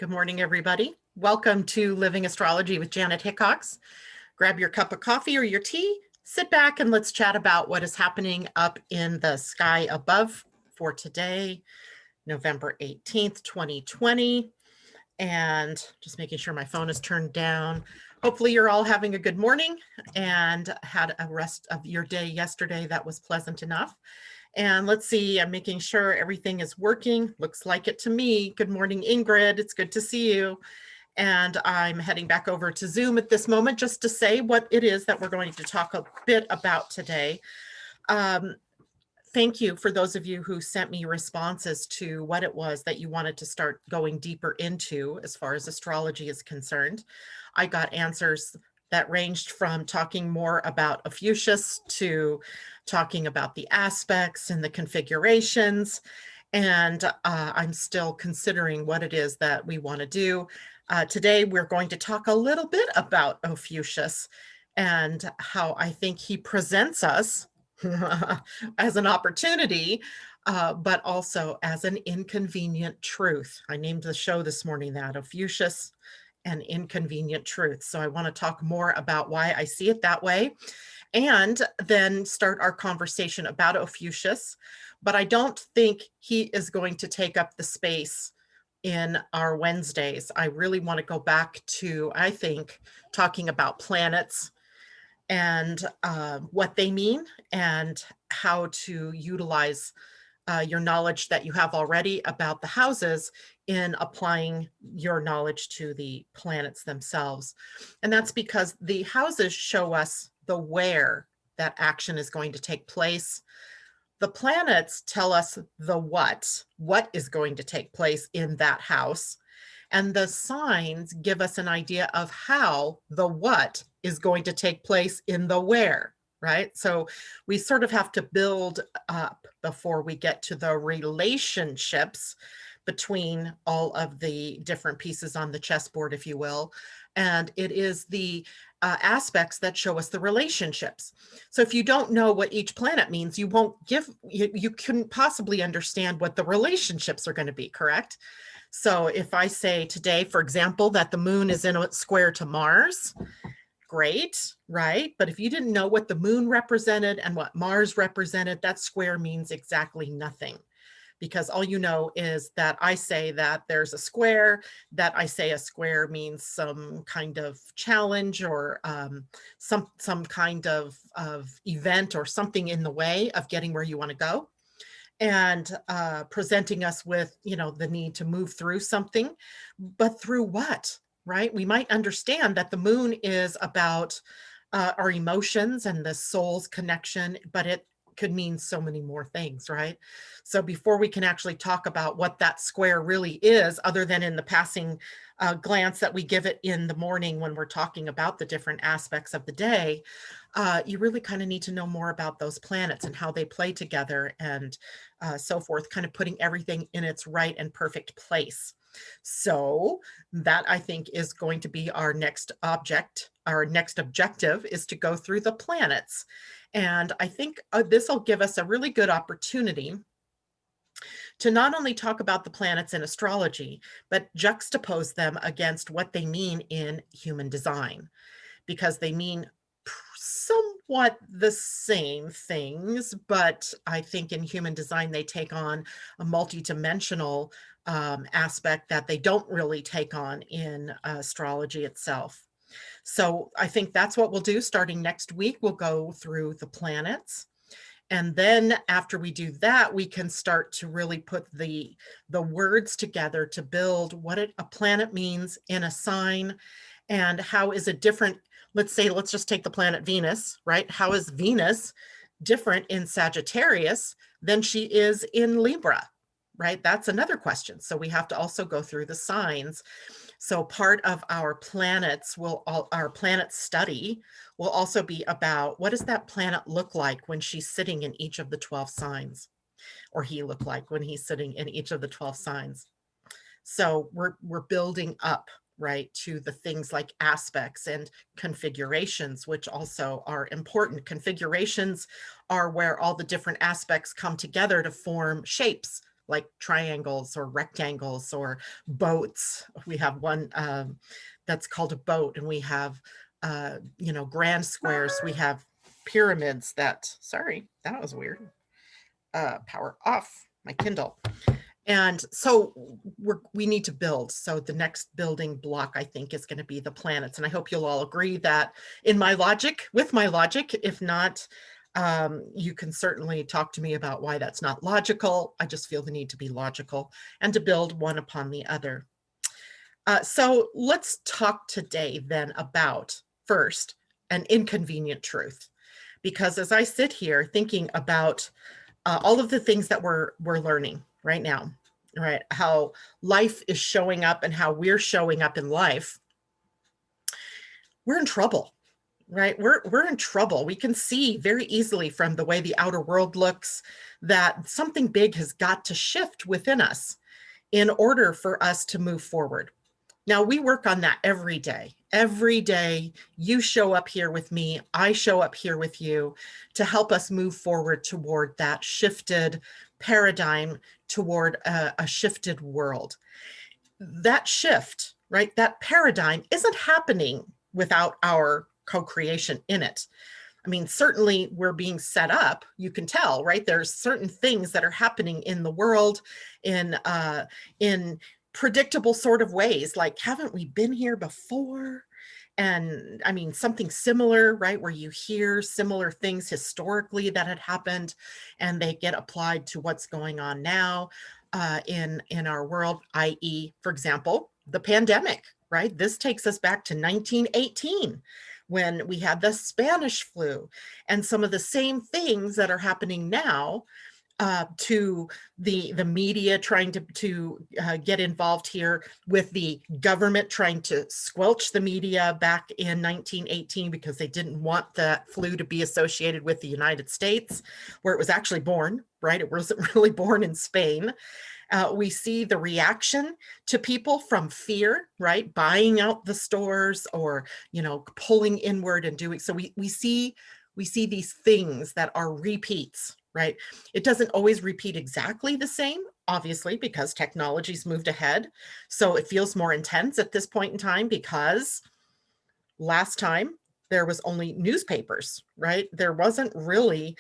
Good morning, everybody. Welcome to Living Astrology with Janet Hickox. Grab your cup of coffee or your tea, sit back, and let's chat about what is happening up in the sky above for today, November 18th, 2020. And just making sure my phone is turned down. Hopefully you're all having a good morning and had a rest of your day yesterday that was pleasant enough. And let's see, I'm making sure everything is working. Looks like it to me. Good morning, Ingrid. It's good to see you. And I'm heading back over to Zoom at this moment just to say what it is that we're going to talk a bit about today. Thank you for those of you who sent me responses to what it was that you wanted to start going deeper into as far as astrology is concerned. I got answers that ranged from talking more about Ophiuchus to talking about the aspects and the configurations. And I'm still considering what it is that we want to do. Today, we're going to talk a little bit about Ophiuchus and how I think he presents us as an opportunity, but also as an inconvenient truth. I named the show this morning that, Ophiuchus and Inconvenient Truth. So I want to talk more about why I see it that way, and then start our conversation about Ophiuchus. But I don't think he is going to take up the space in our Wednesdays. I really want to go back to, I think, talking about planets and what they mean and how to utilize your knowledge that you have already about the houses in applying your knowledge to the planets themselves. And that's because the houses show us the where that action is going to take place. The planets tell us the what is going to take place in that house. And the signs give us an idea of how the what is going to take place in the where, right? So we sort of have to build up before we get to the relationships between all of the different pieces on the chessboard, if you will. And it is the aspects that show us the relationships. So if you don't know what each planet means, you couldn't possibly understand what the relationships are going to be, correct? So if I say today, for example, that the moon is in a square to Mars, great, right? But if you didn't know what the moon represented and what Mars represented, that square means exactly nothing. Because all you know is that I say that there's a square, that I say a square means some kind of challenge or some kind of event or something in the way of getting where you want to go, and presenting us with, the need to move through something, but through what, right? We might understand that the moon is about our emotions and the soul's connection, but it could mean so many more things, right? So before we can actually talk about what that square really is, other than in the passing glance that we give it in the morning when we're talking about the different aspects of the day, you really kind of need to know more about those planets and how they play together and so forth, kind of putting everything in its right and perfect place. So that, I think, is going to be our next object. Our next objective is to go through the planets. And I think this will give us a really good opportunity to not only talk about the planets in astrology, but juxtapose them against what they mean in human design, because they mean somewhat the same things, but I think in human design, they take on a multidimensional aspect that they don't really take on in astrology itself. So I think that's what we'll do starting next week. We'll go through the planets. And then after we do that, we can start to really put the words together to build what a planet means in a sign, and how is it different. Let's just take the planet Venus, right? How is Venus different in Sagittarius than she is in Libra, right? That's another question. So we have to also go through the signs. So part of our our planet study will also be about what does that planet look like when she's sitting in each of the 12 signs, or he look like when he's sitting in each of the 12 signs. So we're building up, right, to the things like aspects and configurations, which also are important. Configurations are where all the different aspects come together to form shapes, like triangles or rectangles or boats. We have one that's called a boat, and we have, you know, grand squares. We have pyramids that, sorry, that was weird. Power off my Kindle. And so we need to build. So the next building block, I think, is going to be the planets. And I hope you'll all agree that with my logic, if not, you can certainly talk to me about why that's not logical. I just feel the need to be logical and to build one upon the other. So let's talk today then about, first, an inconvenient truth. Because as I sit here thinking about all of the things that we're learning right now, right? How life is showing up and how we're showing up in life, we're in trouble, right? We're in trouble. We can see very easily from the way the outer world looks that something big has got to shift within us in order for us to move forward. Now, we work on that every day. Every day, you show up here with me, I show up here with you to help us move forward toward that shifted paradigm, toward a shifted world. That shift, right, that paradigm isn't happening without our co-creation in it. I mean, certainly we're being set up, you can tell, right? There's certain things that are happening in the world in predictable sort of ways, like, haven't we been here before? And I mean, something similar, right? Where you hear similar things historically that had happened and they get applied to what's going on now in our world, i.e., for example, the pandemic, right? This takes us back to 1918 when we had the Spanish flu, and some of the same things that are happening now to the media trying to get involved here, with the government trying to squelch the media back in 1918 because they didn't want the flu to be associated with the United States, where it was actually born, right? It wasn't really born in Spain. We see the reaction to people from fear, right? Buying out the stores, or, you know, pulling inward and doing. So we see these things that are repeats, right? It doesn't always repeat exactly the same, obviously, because technology's moved ahead. So it feels more intense at this point in time, because last time there was only newspapers, right? There wasn't really,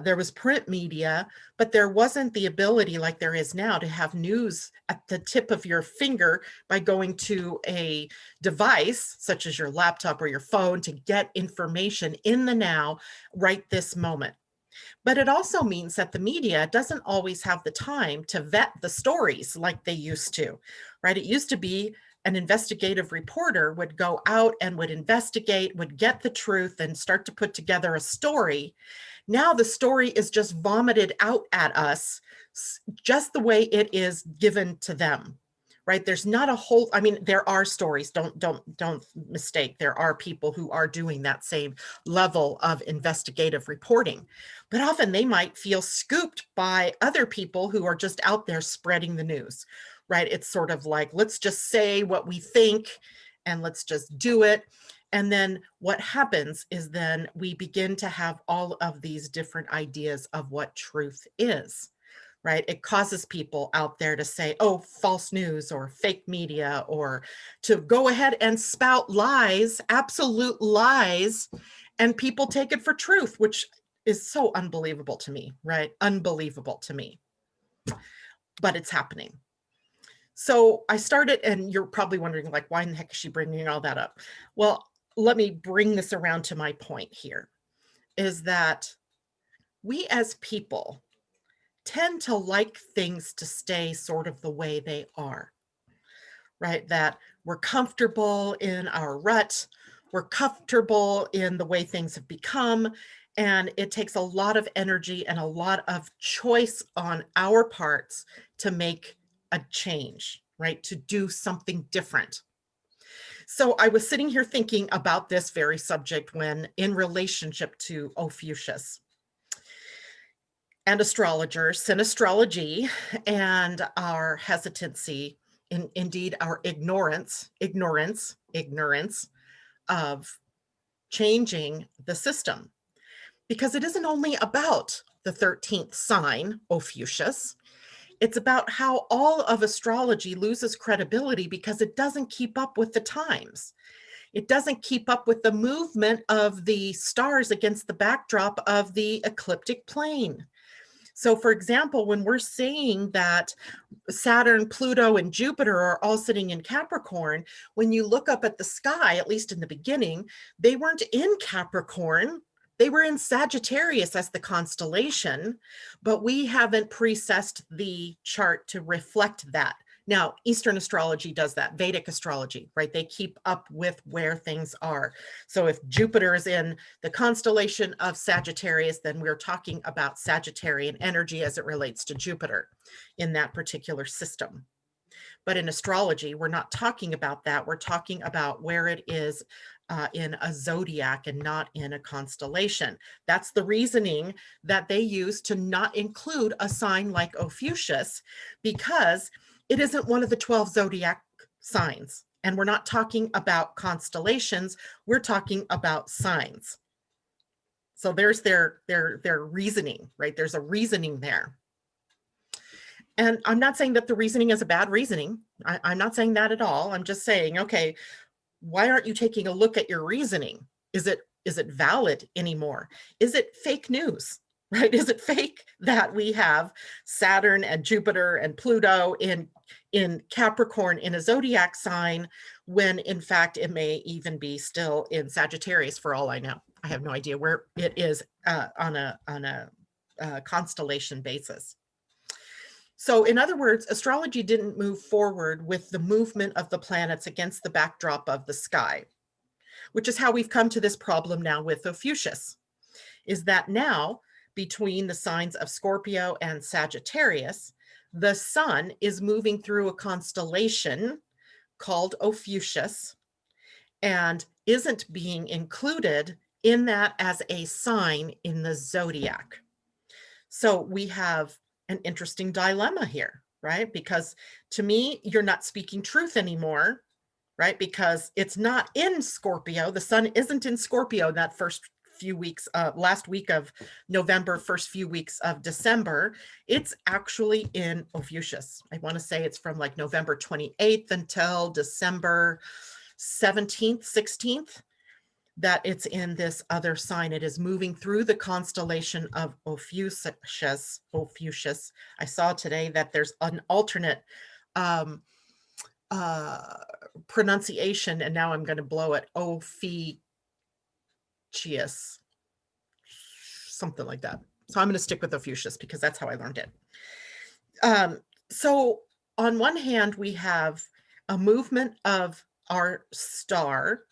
there was print media, but there wasn't the ability like there is now to have news at the tip of your finger by going to a device such as your laptop or your phone to get information in the now, right this moment. But it also means that the media doesn't always have the time to vet the stories like they used to, right? It used to be an investigative reporter would go out and would investigate, would get the truth and start to put together a story. Now the story is just vomited out at us just the way it is given to them, right? There's not a whole, I mean, there are stories, don't mistake. There are people who are doing that same level of investigative reporting, but often they might feel scooped by other people who are just out there spreading the news, right? It's sort of like, let's just say what we think and let's just do it. And then what happens is then we begin to have all of these different ideas of what truth is, right? It causes people out there to say, oh, false news or fake media, or to go ahead and spout lies, absolute lies, and people take it for truth, which is so unbelievable to me, right? Unbelievable to me. But it's happening. So I started, and you're probably wondering, like, why in the heck is she bringing all that up? Well, let me bring this around to my point here, is that we as people tend to like things to stay sort of the way they are, right? That we're comfortable in our rut, we're comfortable in the way things have become, and it takes a lot of energy and a lot of choice on our parts to make a change, right? To do something different. So I was sitting here thinking about this very subject when in relationship to Ophiuchus and astrologers, synastrology, and our hesitancy, indeed our ignorance of changing the system. Because it isn't only about the 13th sign, Ophiuchus, It's about how all of astrology loses credibility because it doesn't keep up with the times. It doesn't keep up with the movement of the stars against the backdrop of the ecliptic plane. So for example, when we're saying that Saturn, Pluto, and Jupiter are all sitting in Capricorn, when you look up at the sky, at least in the beginning, they weren't in Capricorn. They were in Sagittarius as the constellation, but we haven't precessed the chart to reflect that. Now, Eastern astrology does that, Vedic astrology, right? They keep up with where things are. So if Jupiter is in the constellation of Sagittarius, then we're talking about Sagittarian energy as it relates to Jupiter in that particular system. But in astrology, we're not talking about that. We're talking about where it is in a zodiac and not in a constellation. That's the reasoning that they use to not include a sign like Ophiuchus, because it isn't one of the 12 zodiac signs. And we're not talking about constellations, we're talking about signs. So there's their reasoning, right? There's a reasoning there. And I'm not saying that the reasoning is a bad reasoning. I'm not saying that at all. I'm just saying, okay, why aren't you taking a look at your reasoning? Is it valid anymore? Is it fake news, right? Is it fake that we have Saturn and Jupiter and Pluto in Capricorn in a zodiac sign, when in fact it may even be still in Sagittarius for all I know? I have no idea where it is on a constellation basis. So in other words, astrology didn't move forward with the movement of the planets against the backdrop of the sky, which is how we've come to this problem now with Ophiuchus, is that now between the signs of Scorpio and Sagittarius, the sun is moving through a constellation called Ophiuchus and isn't being included in that as a sign in the zodiac. So we have an interesting dilemma here, right? Because to me, you're not speaking truth anymore, right? Because it's not in Scorpio. The sun isn't in Scorpio that first few weeks, last week of November, first few weeks of December. It's actually in Ophiuchus. I want to say it's from like November 28th until December 17th, 16th. That it's in this other sign. It is moving through the constellation of Ophiuchus. I saw today that there's an alternate pronunciation, and now I'm going to blow it. Ophiuchus, something like that. So I'm going to stick with Ophiuchus because that's how I learned it. So on one hand, we have a movement of our star,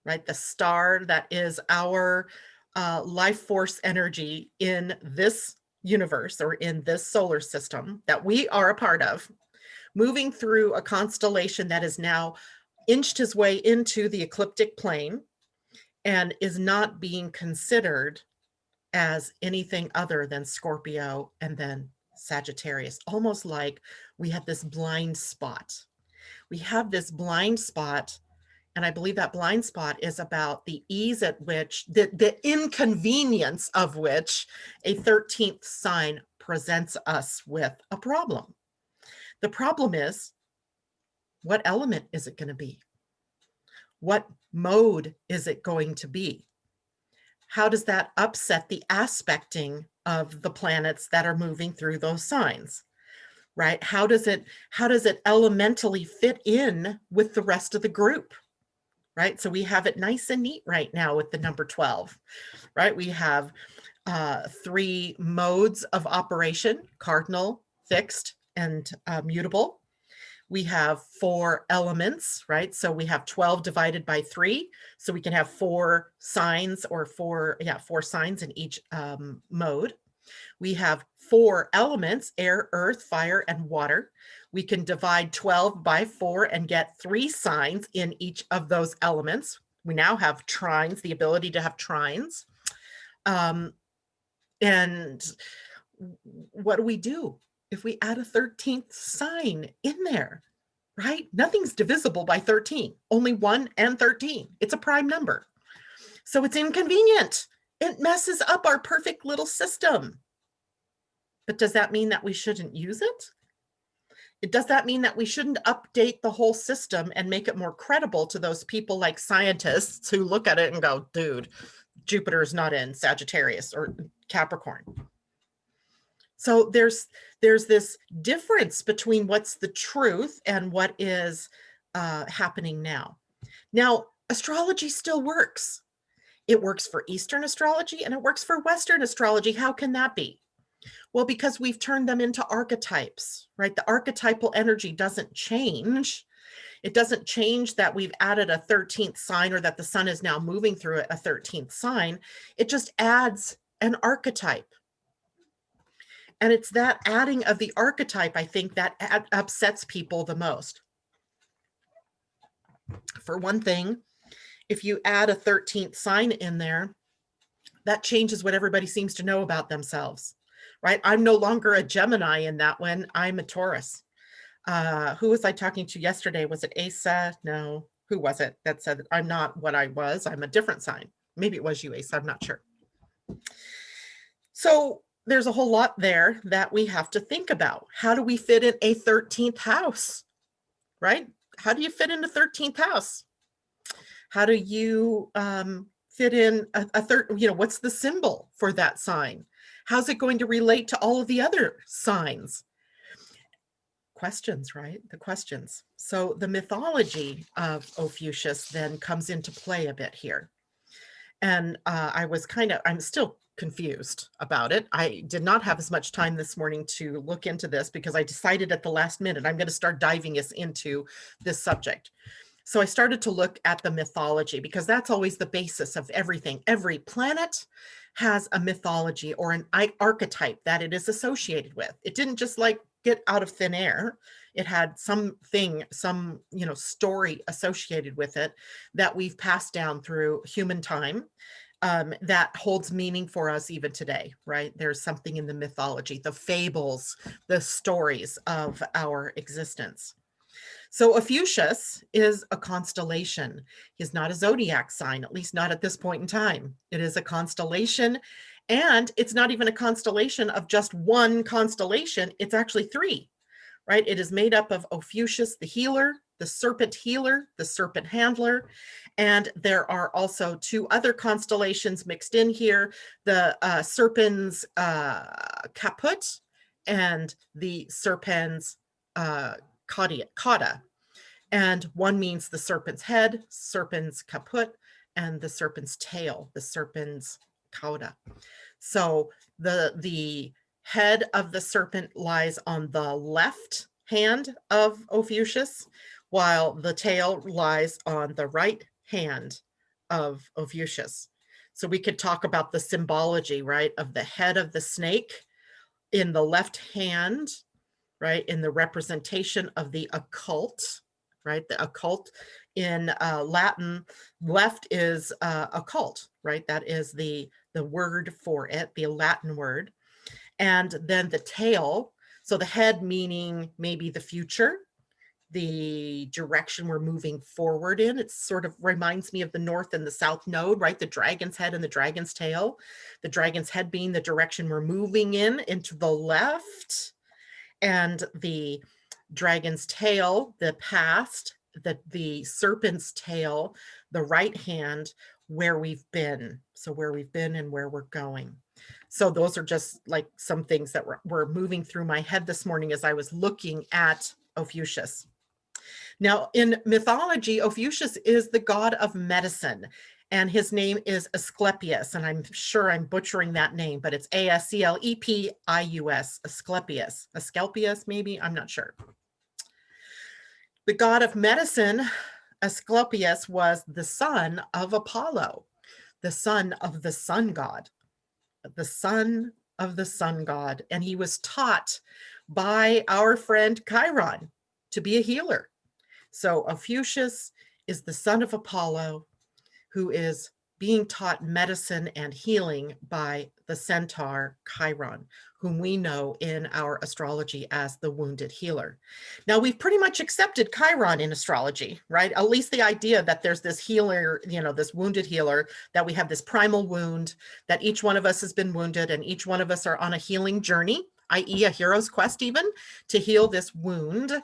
right? The star that is our life force energy in this universe or in this solar system that we are a part of, moving through a constellation that has now inched his way into the ecliptic plane and is not being considered as anything other than Scorpio and then Sagittarius, almost like we have this blind spot. We have this blind spot. And I believe that blind spot is about the ease at which, the inconvenience of which a 13th sign presents us with a problem. The problem is, what element is it going to be? What mode is it going to be? How does that upset the aspecting of the planets that are moving through those signs? Right? How does it elementally fit in with the rest of the group? Right? So we have it nice and neat right now with the number 12, right? We have 3 modes of operation: cardinal, fixed, and mutable. We have 4 elements, right? So we have 12 divided by 3. So we can have 4 signs or 4 signs in each mode. We have 4 elements: air, earth, fire, and water. We can divide 12 by 4 and get 3 signs in each of those elements. We now have trines, the ability to have trines. And what do we do if we add a 13th sign in there, right? Nothing's divisible by 13, only 1 and 13. It's a prime number. So it's inconvenient. It messes up our perfect little system. But does that mean that we shouldn't use it? Does that mean that we shouldn't update the whole system and make it more credible to those people like scientists who look at it and go, dude, Jupiter is not in Sagittarius or Capricorn? So there's this difference between what's the truth and what is happening now. Now, astrology still works. It works for Eastern astrology and it works for Western astrology. How can that be? Well, because we've turned them into archetypes, right? The archetypal energy doesn't change. It doesn't change that we've added a 13th sign or that the sun is now moving through a 13th sign. It just adds an archetype. And it's that adding of the archetype, I think, that upsets people the most. For one thing, if you add a 13th sign in there, that changes what everybody seems to know about themselves, right? I'm no longer a Gemini in that one. I'm a Taurus. Who was I talking to yesterday? Was it Asa? No. Who was it that said, I'm not what I was? I'm a different sign. Maybe it was you, Asa. I'm not sure. So there's a whole lot there that we have to think about. How do we fit in a 13th house, right? How do you fit in a 13th house? How do you fit in a third, what's the symbol for that sign? How's it going to relate to all of the other signs? Questions, right? The questions. So the mythology of Ophiuchus then comes into play a bit here. And I'm still confused about it. I did not have as much time this morning to look into this because I decided at the last minute, I'm going to start diving us into this subject. So I started to look at the mythology because that's always the basis of everything. Every planet has a mythology or an archetype that it is associated with. It didn't just like get out of thin air. It had something, some story associated with it that we've passed down through human time that holds meaning for us even today, right? There's something in the mythology, the fables, the stories of our existence. So Ophiuchus is a constellation. He's not a zodiac sign, at least not at this point in time. It is a constellation, and it's not even a constellation of just one constellation. It's actually three, right? It is made up of Ophiuchus, the healer, the serpent healer, the serpent handler, and there are also two other constellations mixed in here, the serpens caput and the serpens cauda. And one means the serpent's head, serpent's caput, and the serpent's tail, the serpent's cauda. So the head of the serpent lies on the left hand of Ophiuchus, while the tail lies on the right hand of Ophiuchus. So we could talk about the symbology, right, of the head of the snake in the left hand, right, in the representation of the occult, right? The occult in Latin, left is occult, right? That is the word for it, the Latin word. And then the tail, so the head meaning maybe the future, the direction we're moving forward in. It sort of reminds me of the north and the south node, right? The dragon's head and the dragon's tail. The dragon's head being the direction we're moving in into the left, and the dragon's tail, the past, the serpent's tail, the right hand, where we've been. So where we've been and where we're going. So those are just like some things that were moving through my head this morning as I was looking at Ophiuchus. Now, in mythology, Ophiuchus is the god of medicine, and his name is Asclepius, and I'm sure I'm butchering that name, but it's Asclepius, Asclepius. Asclepius, maybe? I'm not sure. The god of medicine, Asclepius, was the son of Apollo, the son of the sun god, the son of the sun god, and he was taught by our friend Chiron to be a healer. So Ophiuchus is the son of Apollo, who is being taught medicine and healing by the centaur Chiron, whom we know in our astrology as the wounded healer. Now, we've pretty much accepted Chiron in astrology, right? At least the idea that there's this healer, this wounded healer, that we have this primal wound, that each one of us has been wounded and each one of us are on a healing journey. i.e. a hero's quest even, to heal this wound.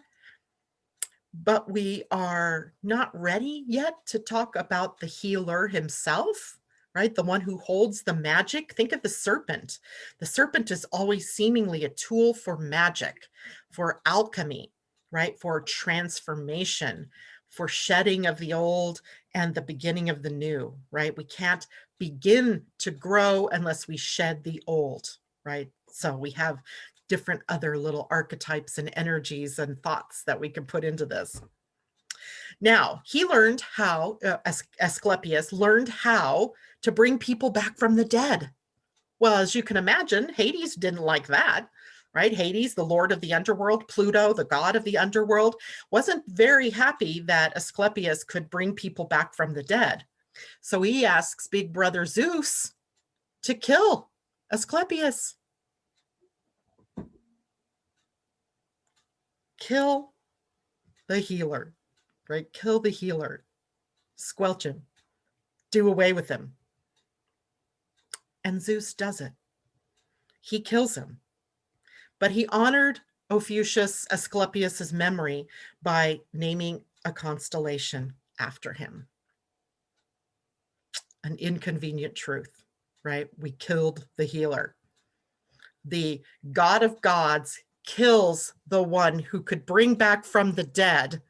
But we are not ready yet to talk about the healer himself, right? The one who holds the magic. Think of the serpent. The serpent is always seemingly a tool for magic, for alchemy, right? For transformation, for shedding of the old and the beginning of the new, right? We can't begin to grow unless we shed the old, right? So we have different other little archetypes and energies and thoughts that we can put into this. Now, he learned how, Asclepius learned how to bring people back from the dead. Well, as you can imagine, Hades didn't like that, right? Hades, the lord of the underworld, Pluto, the god of the underworld, wasn't very happy that Asclepius could bring people back from the dead. So he asks big brother Zeus to kill Asclepius. Kill the healer, right? Kill the healer, squelch him, do away with him. And Zeus does it. He kills him. But he honored Ophiuchus, Asclepius's memory by naming a constellation after him. An inconvenient truth, right? We killed the healer. The god of gods kills the one who could bring back from the dead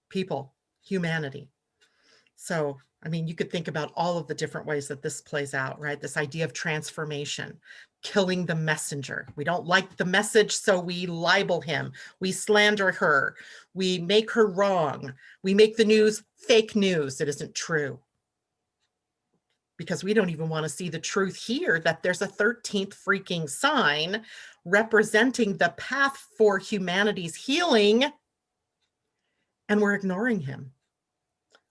people, humanity. So, I mean, you could think about all of the different ways that this plays out, right? This idea of transformation, killing the messenger. We don't like the message, so we libel him. We slander her. We make her wrong. We make the news fake news that isn't true. Because we don't even want to see the truth here that there's a 13th freaking sign representing the path for humanity's healing, and we're ignoring him.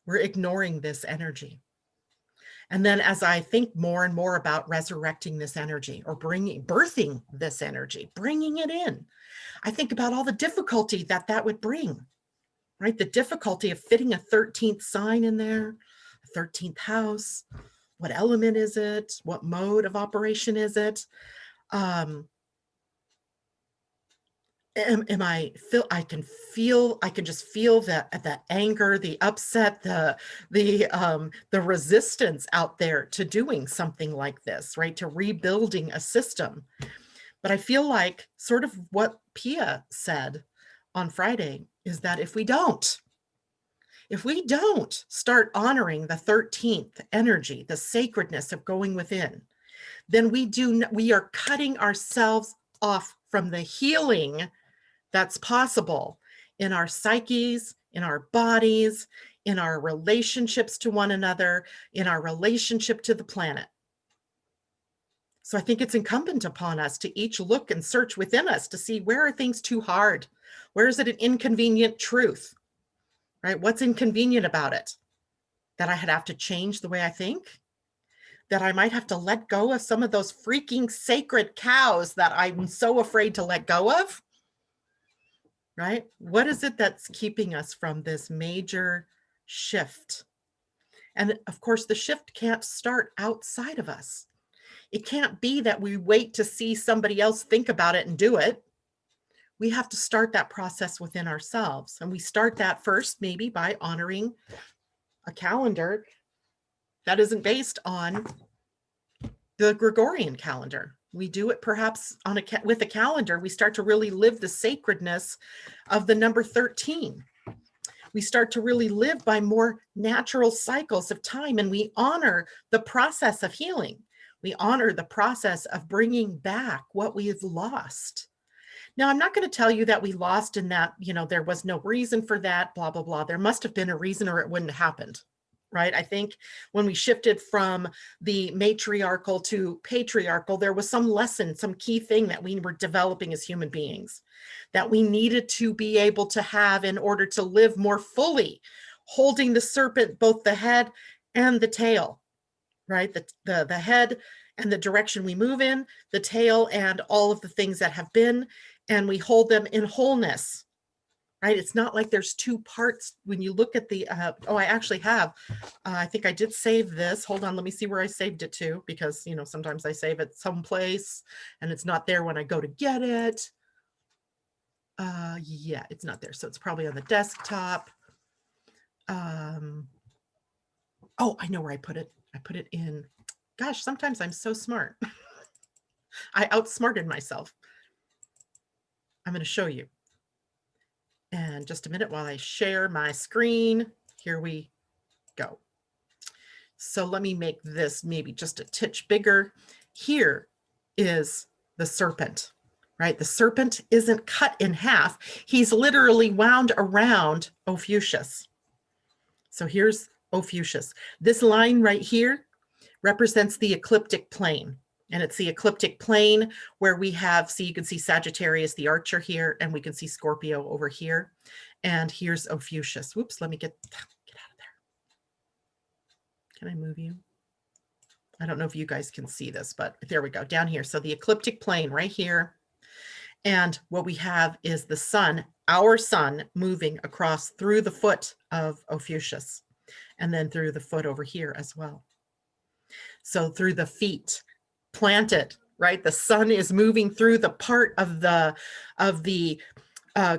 We're ignoring this energy. And then as I think more and more about resurrecting this energy or birthing this energy, bringing it in, I think about all the difficulty that that would bring, right? The difficulty of fitting a 13th sign in there, a 13th house. What element is it? What mode of operation is it? I can just feel the anger, the upset, the resistance out there to doing something like this, right? To rebuilding a system. But I feel like sort of what Pia said on Friday is that if we don't start honoring the 13th energy, the sacredness of going within, then we are cutting ourselves off from the healing that's possible in our psyches, in our bodies, in our relationships to one another, in our relationship to the planet. So I think it's incumbent upon us to each look and search within us to see, where are things too hard? Where is it an inconvenient truth? Right? What's inconvenient about it? That I have to change the way I think? That I might have to let go of some of those freaking sacred cows that I'm so afraid to let go of? Right? What is it that's keeping us from this major shift? And of course, the shift can't start outside of us. It can't be that we wait to see somebody else think about it and do it. We have to start that process within ourselves. And we start that first, maybe by honoring a calendar that isn't based on the Gregorian calendar. We do it perhaps with a calendar. We start to really live the sacredness of the number 13. We start to really live by more natural cycles of time, and we honor the process of healing. We honor the process of bringing back what we have lost. Now, I'm not going to tell you that we lost and that, there was no reason for that, blah, blah, blah. There must have been a reason or it wouldn't have happened, right? I think when we shifted from the matriarchal to patriarchal, there was some lesson, some key thing that we were developing as human beings that we needed to be able to have in order to live more fully, holding the serpent, both the head and the tail, right? The head and the direction we move in, the tail and all of the things that have been, and we hold them in wholeness, right? It's not like there's two parts when you look at the, oh, I actually have, I think I did save this. Hold on, let me see where I saved it to, because, you know, sometimes I save it someplace and it's not there when I go to get it. Yeah, it's not there. So it's probably on the desktop. Oh, I know where I put it. I put it in, gosh, sometimes I'm so smart. I outsmarted myself. I'm going to show you. And just a minute while I share my screen. Here we go. So let me make this maybe just a titch bigger. Here is the serpent, right? The serpent isn't cut in half. He's literally wound around Ophiuchus. So here's Ophiuchus. This line right here represents the ecliptic plane. And it's the ecliptic plane where we have, see, you can see Sagittarius, the archer here, and we can see Scorpio over here. And here's Ophiuchus. Whoops, let me get out of there. Can I move you? I don't know if you guys can see this, but there we go, down here. So the ecliptic plane right here. And what we have is the sun, our sun, moving across through the foot of Ophiuchus, and then through the foot over here as well. So through the feet, planted, right? The sun is moving through the part of the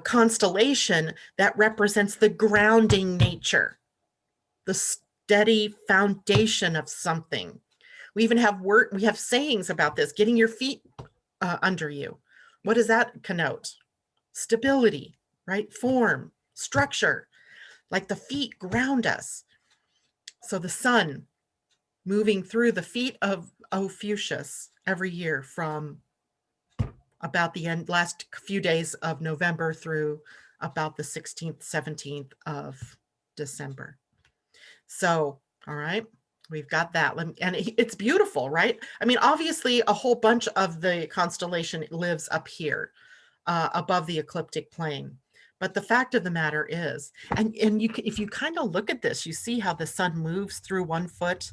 constellation that represents the grounding nature, the steady foundation of something. We even have we have sayings about this, getting your feet under you. What does that connote? Stability, right? Form, structure, like the feet ground us. So the sun moving through the feet of Ophiuchus every year from about the last few days of November through about the 16th, 17th of December. So, all right, we've got that. And it's beautiful, right? I mean, obviously a whole bunch of the constellation lives up here above the ecliptic plane. But the fact of the matter is, and you can, if you kind of look at this, you see how the sun moves through one foot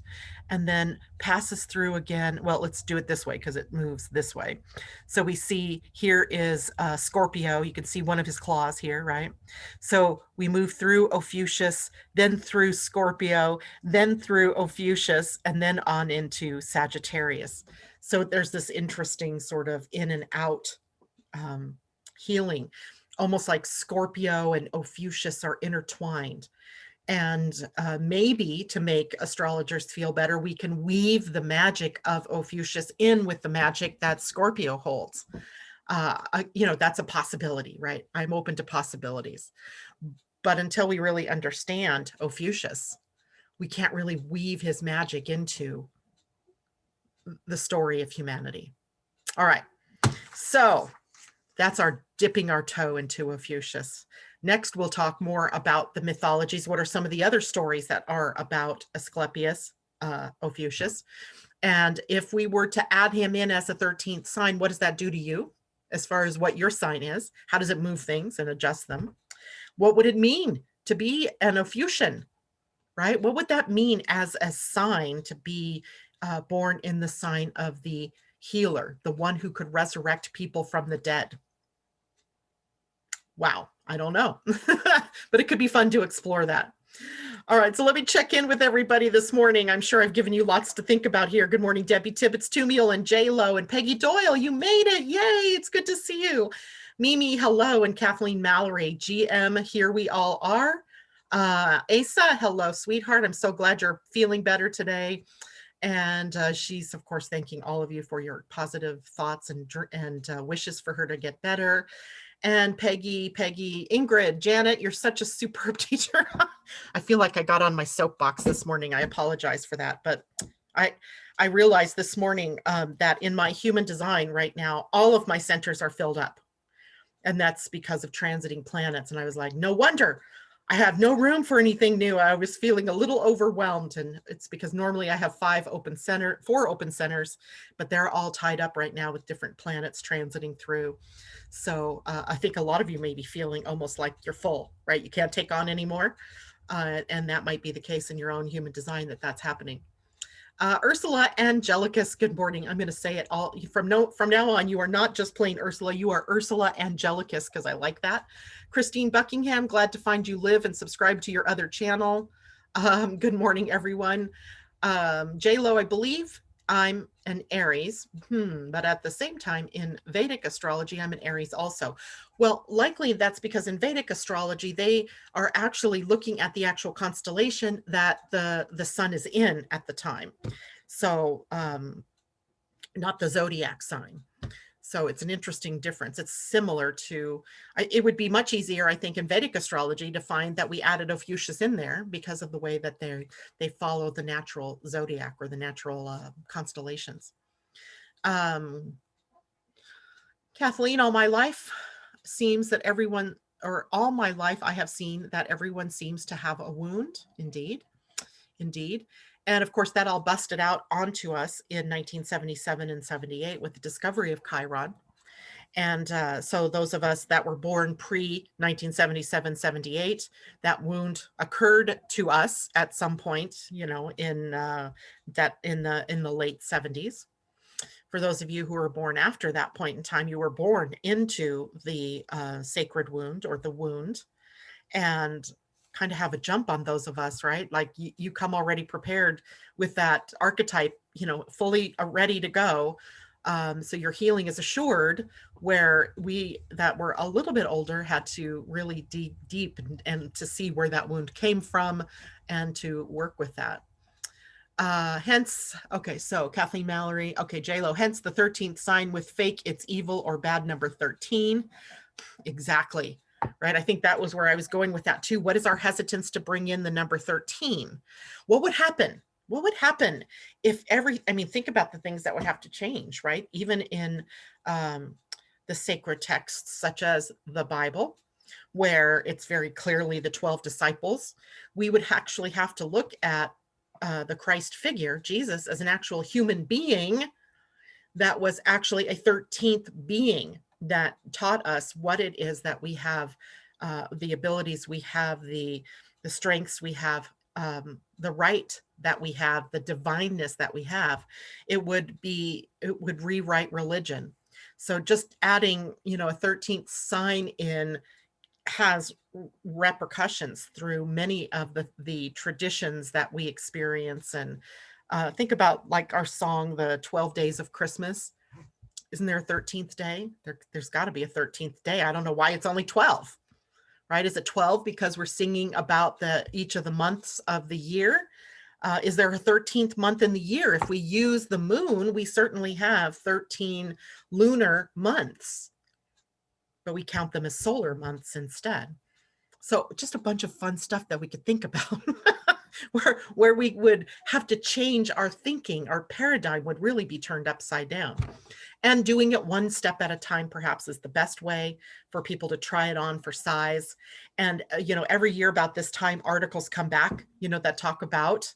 and then passes through again. Well, let's do it this way because it moves this way. So we see here is Scorpio. You can see one of his claws here, right? So we move through Ophiuchus, then through Scorpio, then through Ophiuchus, and then on into Sagittarius. So there's this interesting sort of in and out healing, almost like Scorpio and Ophiuchus are intertwined. And maybe to make astrologers feel better, we can weave the magic of Ophiuchus in with the magic that Scorpio holds. You know, that's a possibility, right? I'm open to possibilities. But until we really understand Ophiuchus, we can't really weave his magic into the story of humanity. All right. So that's our dipping our toe into Ophiuchus. Next, we'll talk more about the mythologies. What are some of the other stories that are about Asclepius, Ophiuchus? And if we were to add him in as a 13th sign, what does that do to you as far as what your sign is? How does it move things and adjust them? What would it mean to be an Ophiuchian, right? What would that mean as a sign to be born in the sign of the healer, the one who could resurrect people from the dead? Wow, I don't know, but it could be fun to explore that. All right, so let me check in with everybody this morning. I'm sure I've given you lots to think about here. Good morning, Debbie Tibbetts, Tumiel, and J-Lo, and Peggy Doyle. You made it. Yay, it's good to see you. Mimi, hello, and Kathleen Mallory. GM, here we all are. Asa, hello, sweetheart. I'm so glad you're feeling better today. And she's, of course, thanking all of you for your positive thoughts and wishes for her to get better. And Peggy, Ingrid, Janet, you're such a superb teacher. I feel like I got on my soapbox this morning. I apologize for that. But I realized this morning that in my human design right now, all of my centers are filled up. And that's because of transiting planets. And I was like, no wonder I have no room for anything new. I was feeling a little overwhelmed, and it's because normally I have 4 open centers, but they're all tied up right now with different planets transiting through. So I think a lot of you may be feeling almost like you're full, right? You can't take on anymore. And that might be the case in your own human design that's happening. Ursula Angelicus, good morning. I'm going to say it all from now on. You are not just plain Ursula. You are Ursula Angelicus, because I like that. Christine Buckingham, glad to find you live and subscribe to your other channel. Good morning, everyone. J-Lo, I believe I'm an Aries, but at the same time in Vedic astrology, I'm an Aries also. Well, likely that's because in Vedic astrology, they are actually looking at the actual constellation that the sun is in at the time. So not the zodiac sign. So it's an interesting difference. It's similar to, it would be much easier, I think, in Vedic astrology to find that we added Ophiuchus in there because of the way that they follow the natural zodiac or the natural constellations. Kathleen, all my life seems that everyone, or all my life I have seen that everyone seems to have a wound. Indeed. Indeed. And of course, that all busted out onto us in 1977 and 78 with the discovery of Chiron. And so those of us that were born pre-1977, 78, that wound occurred to us at some point, you know, in the late 70s. For those of you who were born after that point in time, you were born into the sacred wound or the wound, and kind of have a jump on those of us, right? Like you come already prepared with that archetype, you know, fully ready to go. So your healing is assured, where we that were a little bit older had to really dig deep and to see where that wound came from and to work with that. Hence, okay, so Kathleen Mallory, okay, J-Lo, hence the 13th sign with fake, it's evil or bad number 13. Exactly. Right. I think that was where I was going with that too. What is our hesitance to bring in the number 13? What would happen? What would happen if think about the things that would have to change, right? Even in the sacred texts, such as the Bible, where it's very clearly the 12 disciples, we would actually have to look at the Christ figure, Jesus, as an actual human being that was actually a 13th being that taught us what it is that we have, the abilities we have, the strengths we have, the right that we have, the divineness that we have. It would rewrite religion. So just adding, you know, a 13th sign in has repercussions through many of the traditions that we experience. And think about like our song, the 12 Days of Christmas. Isn't there a 13th day? There's got to be a 13th day. I don't know why it's only 12, right? Is it 12 because we're singing about each of the months of the year? Is there a 13th month in the year? If we use the moon, we certainly have 13 lunar months, but we count them as solar months instead. So just a bunch of fun stuff that we could think about. where we would have to change our thinking, our paradigm would really be turned upside down. And doing it one step at a time perhaps is the best way for people to try it on for size. And, you know, every year about this time, articles come back, you know, that talk about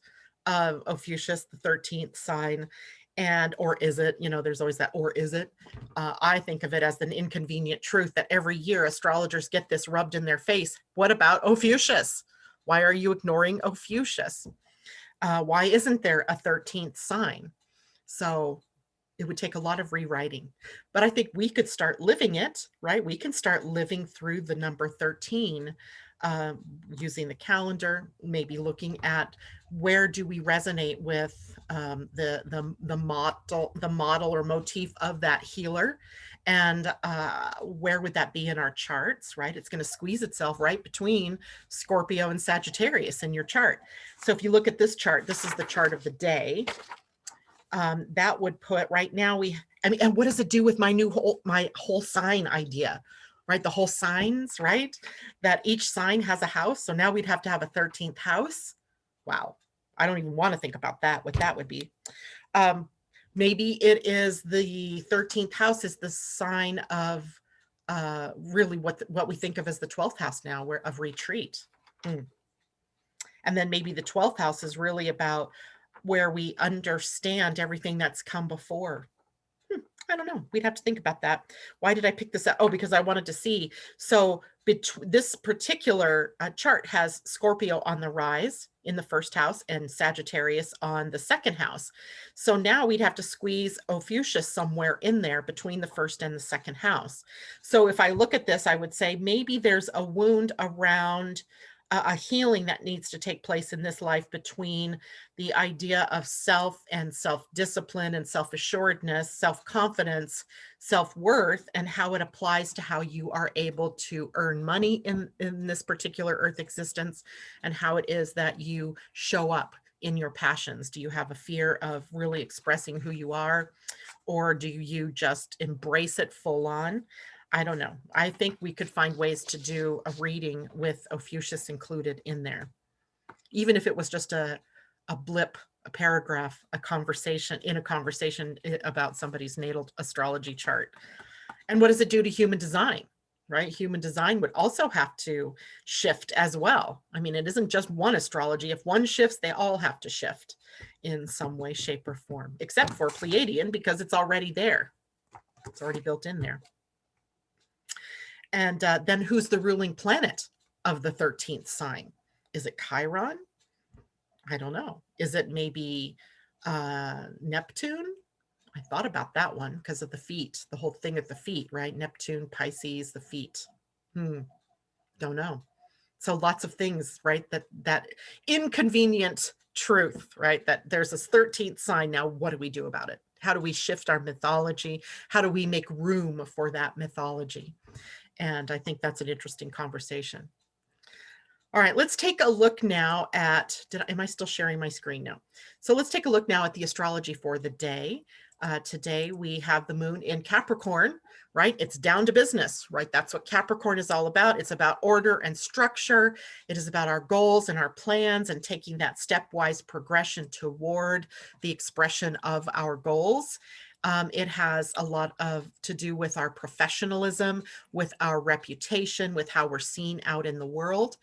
Ophiuchus, the 13th sign. And, or is it, you know, there's always that, or is it? I think of it as an inconvenient truth that every year astrologers get this rubbed in their face. What about Ophiuchus? Why are you ignoring Ophiuchus? Why isn't there a 13th sign? So it would take a lot of rewriting, but I think we could start living it, right? We can start living through the number 13, using the calendar, maybe looking at where do we resonate with the model or motif of that healer, and where would that be in our charts, right? It's going to squeeze itself right between Scorpio and Sagittarius in your chart. So if you look at this chart, this is the chart of the day. That would put right now and what does it do with my whole sign idea, right? The whole signs, right? That each sign has a house. So now we'd have to have a 13th house. Wow. I don't even want to think about that, what that would be. Maybe it is the 13th house is the sign of really what we think of as the 12th house now, of retreat. And then maybe the 12th house is really about where we understand everything that's come before. I don't know. We'd have to think about that. Why did I pick this up? Oh, because I wanted to see. So This particular chart has Scorpio on the rise in the first house and Sagittarius on the second house. So now we'd have to squeeze Ophiuchus somewhere in there between the first and the second house. So if I look at this, I would say maybe there's a wound around a healing that needs to take place in this life between the idea of self and self-discipline and self-assuredness, self-confidence, self-worth, and how it applies to how you are able to earn money in this particular earth existence, and how it is that you show up in your passions. Do you have a fear of really expressing who you are, or do you just embrace it full on? I don't know. I think we could find ways to do a reading with Ophiuchus included in there, even if it was just a blip, a paragraph, a conversation about somebody's natal astrology chart. And what does it do to human design, right? Human design would also have to shift as well. I mean, it isn't just one astrology. If one shifts, they all have to shift in some way, shape, or form, except for Pleiadian, because it's already there. It's already built in there. And then who's the ruling planet of the 13th sign? Is it Chiron? I don't know. Is it maybe Neptune? I thought about that one because of the feet, the whole thing at the feet, right? Neptune, Pisces, the feet. Don't know. So lots of things, right? That inconvenient truth, right? That there's this 13th sign. Now, what do we do about it? How do we shift our mythology? How do we make room for that mythology? And I think that's an interesting conversation. All right, let's take a look now at, am I still sharing my screen now? So let's take a look now at the astrology for the day. Today we have the moon in Capricorn, right? It's down to business, right? That's what Capricorn is all about. It's about order and structure. It is about our goals and our plans and taking that stepwise progression toward the expression of our goals. It has a lot to do with our professionalism, with our reputation, with how we're seen out in the world.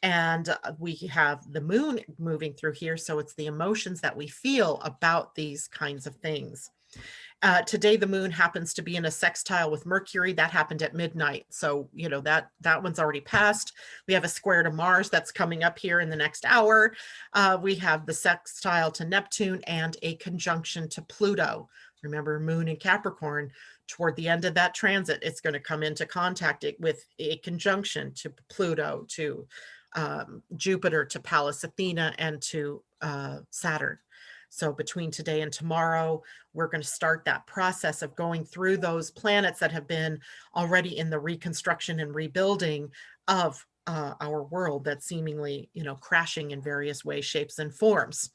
And we have the moon moving through here. So it's the emotions that we feel about these kinds of things. Today, the moon happens to be in a sextile with Mercury. That happened at midnight. So, you know, that one's already passed. We have a square to Mars that's coming up here in the next hour. We have the sextile to Neptune and a conjunction to Pluto. Remember, moon in Capricorn, toward the end of that transit, it's going to come into contact with a conjunction to Pluto, to Jupiter, to Pallas Athena, and to Saturn. So between today and tomorrow, we're going to start that process of going through those planets that have been already in the reconstruction and rebuilding of our world that's seemingly, you know, crashing in various ways, shapes, and forms.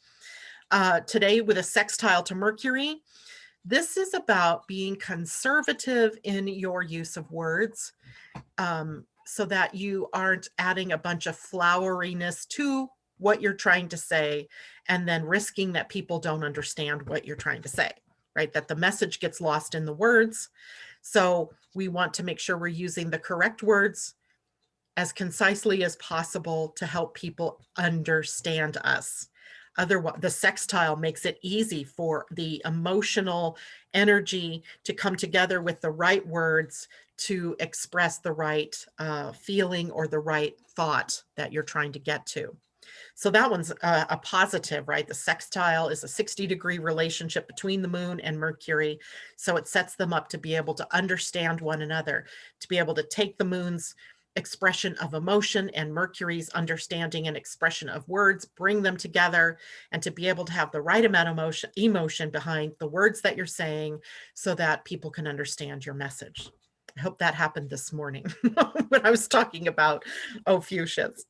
Today, with a sextile to Mercury, this is about being conservative in your use of words, so that you aren't adding a bunch of floweriness to what you're trying to say and then risking that people don't understand what you're trying to say, right? That the message gets lost in the words. So we want to make sure we're using the correct words as concisely as possible to help people understand us. Otherwise, the sextile makes it easy for the emotional energy to come together with the right words to express the right feeling or the right thought that you're trying to get to. So that one's a positive, right? The sextile is a 60-degree relationship between the moon and Mercury. So it sets them up to be able to understand one another, to be able to take the moon's expression of emotion and Mercury's understanding and expression of words, bring them together, and to be able to have the right amount of emotion behind the words that you're saying so that people can understand your message. I hope that happened this morning when I was talking about Ophiuchus.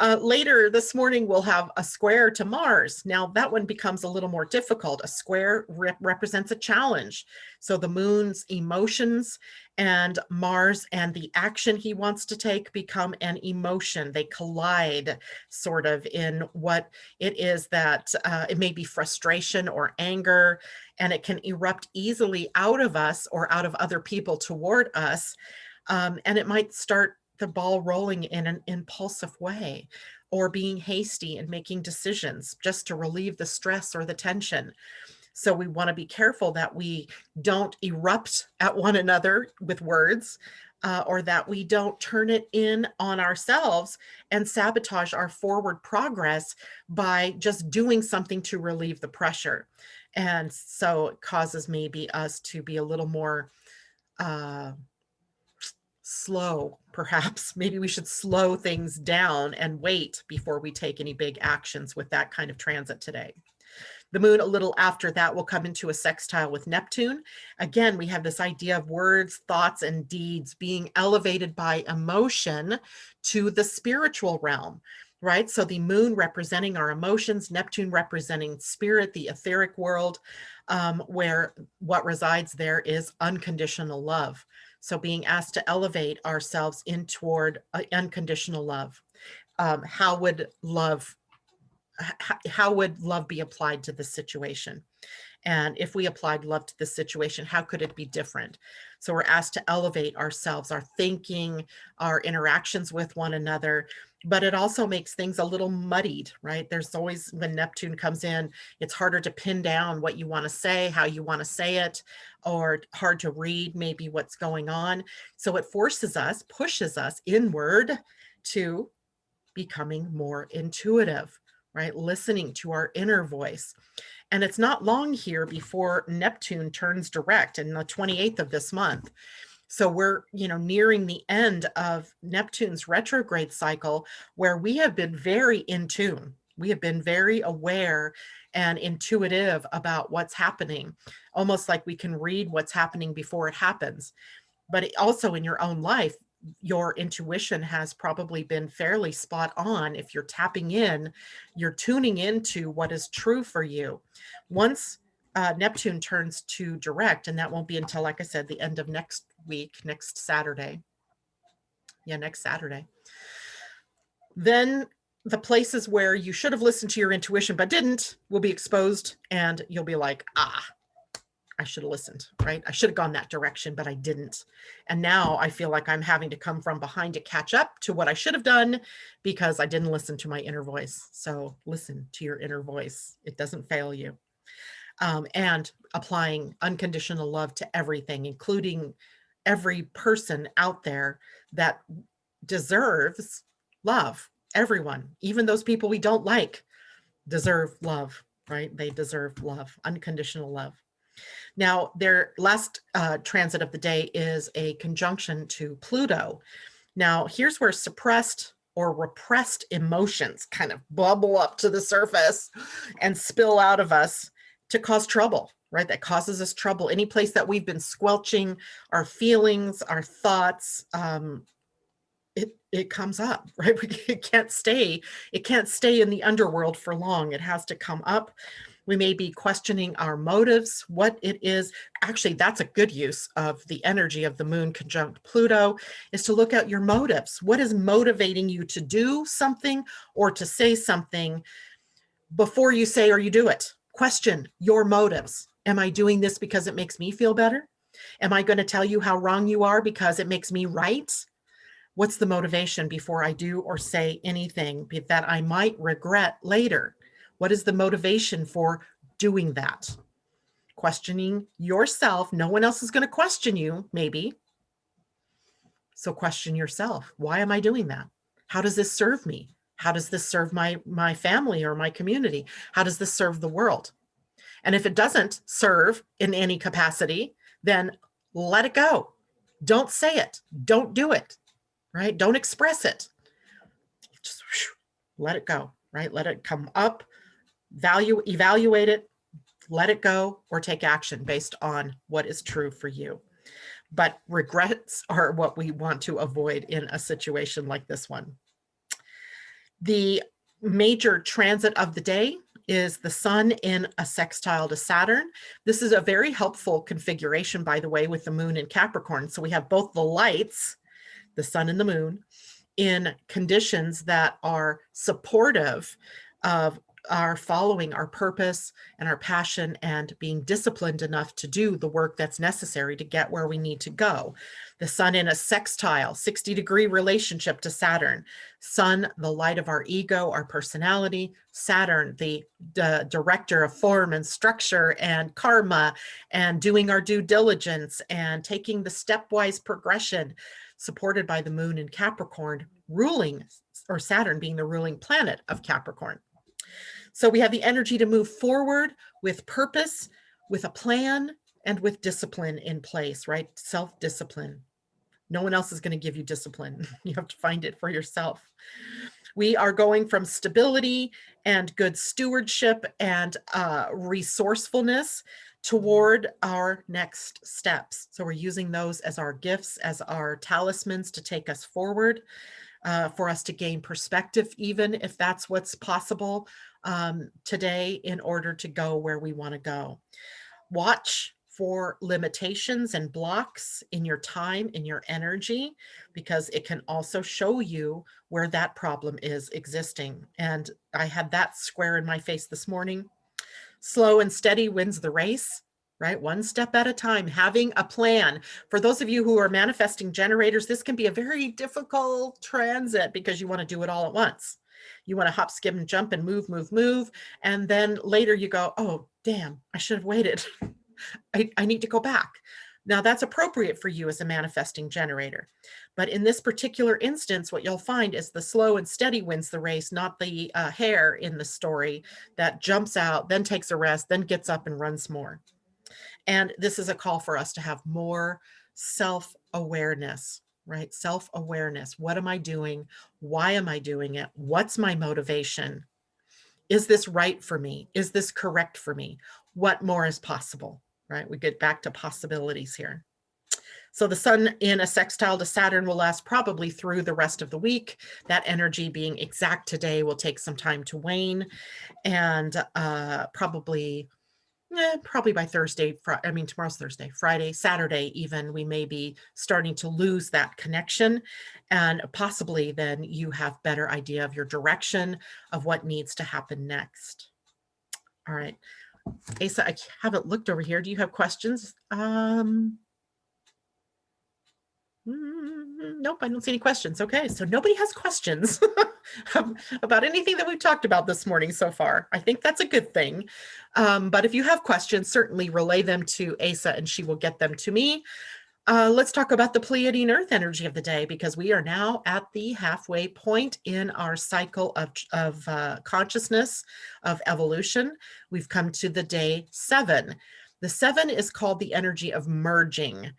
Later this morning, we'll have a square to Mars. Now that one becomes a little more difficult. A square represents a challenge. So the moon's emotions and Mars and the action he wants to take become an emotion. They collide sort of in what it is that it may be frustration or anger, and it can erupt easily out of us or out of other people toward us. And it might start the ball rolling in an impulsive way, or being hasty and making decisions just to relieve the stress or the tension. So we want to be careful that we don't erupt at one another with words, or that we don't turn it in on ourselves and sabotage our forward progress by just doing something to relieve the pressure. And so it causes maybe us to be a little more slow, perhaps. Maybe we should slow things down and wait before we take any big actions with that kind of transit today. The moon, a little after that, will come into a sextile with Neptune. Again, we have this idea of words, thoughts, and deeds being elevated by emotion to the spiritual realm, right? So the moon representing our emotions, Neptune representing spirit, the etheric world, where what resides there is unconditional love. So being asked to elevate ourselves in toward unconditional love. How would love be applied to this situation? And if we applied love to this situation, how could it be different? So we're asked to elevate ourselves, our thinking, our interactions with one another, but it also makes things a little muddied, right? There's always, when Neptune comes in, it's harder to pin down what you want to say, how you want to say it, or hard to read maybe what's going on. So it forces us, pushes us inward to becoming more intuitive, right? Listening to our inner voice. And it's not long here before Neptune turns direct in the 28th of this month. So we're, nearing the end of Neptune's retrograde cycle, where we have been very in tune. We have been very aware and intuitive about what's happening, almost like we can read what's happening before it happens. But also in your own life, your intuition has probably been fairly spot on. If you're tapping in, you're tuning into what is true for you. Once Neptune turns to direct, and that won't be until, like I said, the end of next week, next Saturday. Yeah, next Saturday. Then the places where you should have listened to your intuition but didn't will be exposed, and you'll be like, I should have listened, right? I should have gone that direction, but I didn't. And now I feel like I'm having to come from behind to catch up to what I should have done because I didn't listen to my inner voice. So listen to your inner voice. It doesn't fail you. And applying unconditional love to everything, including every person out there that deserves love. Everyone, even those people we don't like, deserve love, right? They deserve love, unconditional love. Now, their last transit of the day is a conjunction to Pluto. Now, here's where suppressed or repressed emotions kind of bubble up to the surface and spill out of us to cause trouble, right? That causes us trouble. Any place that we've been squelching our feelings, our thoughts, it comes up, right? It can't stay in the underworld for long. It has to come up. We may be questioning our motives, what it is. Actually, that's a good use of the energy of the moon conjunct Pluto, is to look at your motives. What is motivating you to do something or to say something before you say or you do it? Question your motives. Am I doing this because it makes me feel better? Am I going to tell you how wrong you are because it makes me right? What's the motivation before I do or say anything that I might regret later? What is the motivation for doing that? Questioning yourself. No one else is going to question you, maybe. So question yourself. Why am I doing that? How does this serve me? How does this serve my family or my community? How does this serve the world? And if it doesn't serve in any capacity, then let it go. Don't say it. Don't do it, right? Don't express it. Just let it go, right? Let it come up. Evaluate it, let it go, or take action based on what is true for you. But regrets are what we want to avoid in a situation like this one. The major transit of the day is the sun in a sextile to Saturn. This is a very helpful configuration, by the way, with the moon in Capricorn. So we have both the lights, the sun and the moon, in conditions that are supportive of our following our purpose and our passion and being disciplined enough to do the work that's necessary to get where we need to go. The sun in a sextile, 60-degree relationship to Saturn. Sun, the light of our ego, our personality. Saturn, the director of form and structure and karma and doing our due diligence and taking the stepwise progression. supported by the moon in Capricorn, ruling, or Saturn being the ruling planet of Capricorn. So we have the energy to move forward with purpose, with a plan, and with discipline in place, right? Self-discipline. No one else is going to give you discipline. You have to find it for yourself. We are going from stability and good stewardship and resourcefulness toward our next steps. So we're using those as our gifts, as our talismans to take us forward, for us to gain perspective, even if that's what's possible today, in order to go where we want to go. Watch for limitations and blocks in your time, in your energy, because it can also show you where that problem is existing. And I had that square in my face this morning. Slow and steady wins the race, right? One step at a time, having a plan. For those of you who are manifesting generators, this can be a very difficult transit because you want to do it all at once. You want to hop, skip, and jump and move, move, move. And then later you go, oh, damn, I should have waited. I need to go back. Now that's appropriate for you as a manifesting generator. But in this particular instance, what you'll find is the slow and steady wins the race, not the hare in the story that jumps out, then takes a rest, then gets up and runs more. And this is a call for us to have more self-awareness, right? Self-awareness. What am I doing? Why am I doing it? What's my motivation? Is this right for me? Is this correct for me? What more is possible, right? We get back to possibilities here. So the sun in a sextile to Saturn will last probably through the rest of the week. That energy being exact today will take some time to wane, and probably by Thursday, tomorrow's Thursday, Friday, Saturday even, we may be starting to lose that connection, and possibly then you have better idea of your direction of what needs to happen next. All right, Asa, I haven't looked over here. Do you have questions? Nope, I don't see any questions. Okay, so nobody has questions about anything that we've talked about this morning so far. I think that's a good thing. But if you have questions, certainly relay them to Asa and she will get them to me. Let's talk about the Pleiadian-Earth energy of the day, because we are now at the halfway point in our cycle of consciousness, of evolution. We've come to the day 7. The 7 is called the energy of merging.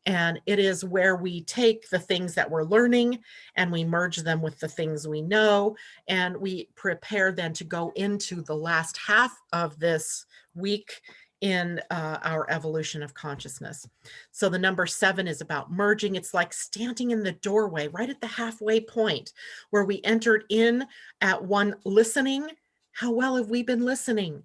And it is where we take the things that we're learning and we merge them with the things we know, and we prepare then to go into the last half of this week in our evolution of consciousness. So the number 7 is about merging. It's like standing in the doorway right at the halfway point where we entered in at 1 listening. How well have we been listening?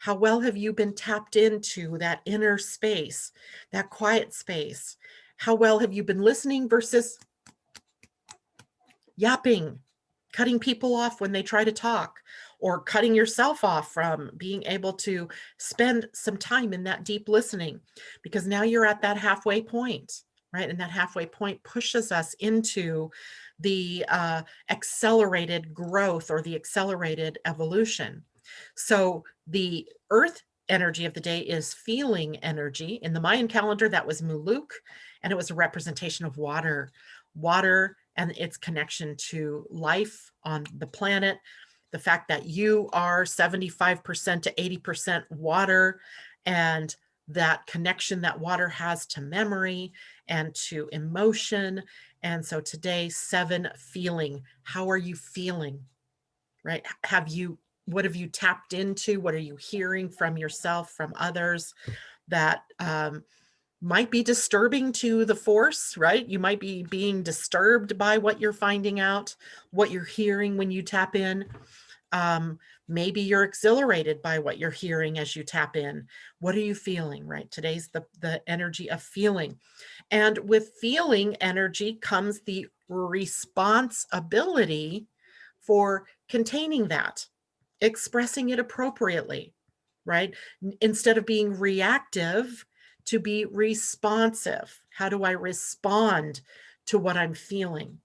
How well have you been tapped into that inner space, that quiet space? How well have you been listening versus yapping, cutting people off when they try to talk, or cutting yourself off from being able to spend some time in that deep listening? Because now you're at that halfway point, right? And that halfway point pushes us into the accelerated growth or the accelerated evolution. So the earth energy of the day is feeling energy. In the Mayan calendar, that was Muluk, and it was a representation of water and its connection to life on the planet. The fact that you are 75% to 80% water, and that connection that water has to memory and to emotion. And so today, 7, feeling. How are you feeling, right? What have you tapped into? What are you hearing from yourself, from others that might be disturbing to the force, right? You might be being disturbed by what you're finding out, what you're hearing when you tap in. Maybe you're exhilarated by what you're hearing as you tap in. What are you feeling, right? Today's the energy of feeling. And with feeling energy comes the responsibility for containing that, expressing it appropriately, right? Instead of being reactive, to be responsive. How do I respond to what I'm feeling?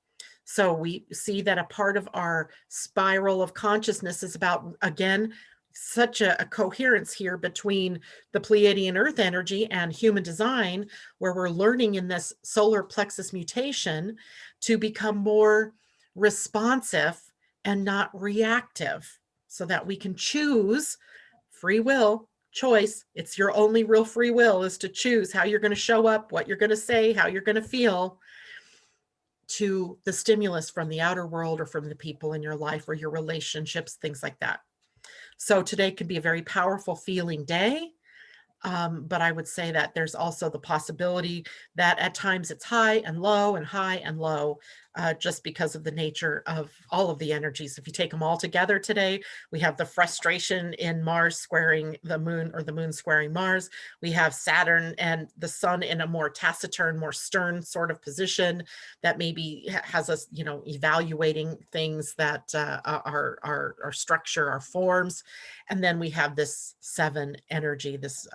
So we see that a part of our spiral of consciousness is about, again, such a coherence here between the Pleiadian Earth energy and human design, where we're learning in this solar plexus mutation to become more responsive and not reactive, so that we can choose free will, choice. It's your only real free will, is to choose how you're going to show up, what you're going to say, how you're going to feel to the stimulus from the outer world or from the people in your life or your relationships, things like that. So today could be a very powerful feeling day. But I would say that there's also the possibility that at times it's high and low and high and low, just because of the nature of all of the energies. If you take them all together today, we have the frustration in Mars squaring the moon, or the moon squaring Mars. We have Saturn and the sun in a more taciturn, more stern sort of position that maybe has us, evaluating things that our structure, our forms. And then we have this 7 energy, this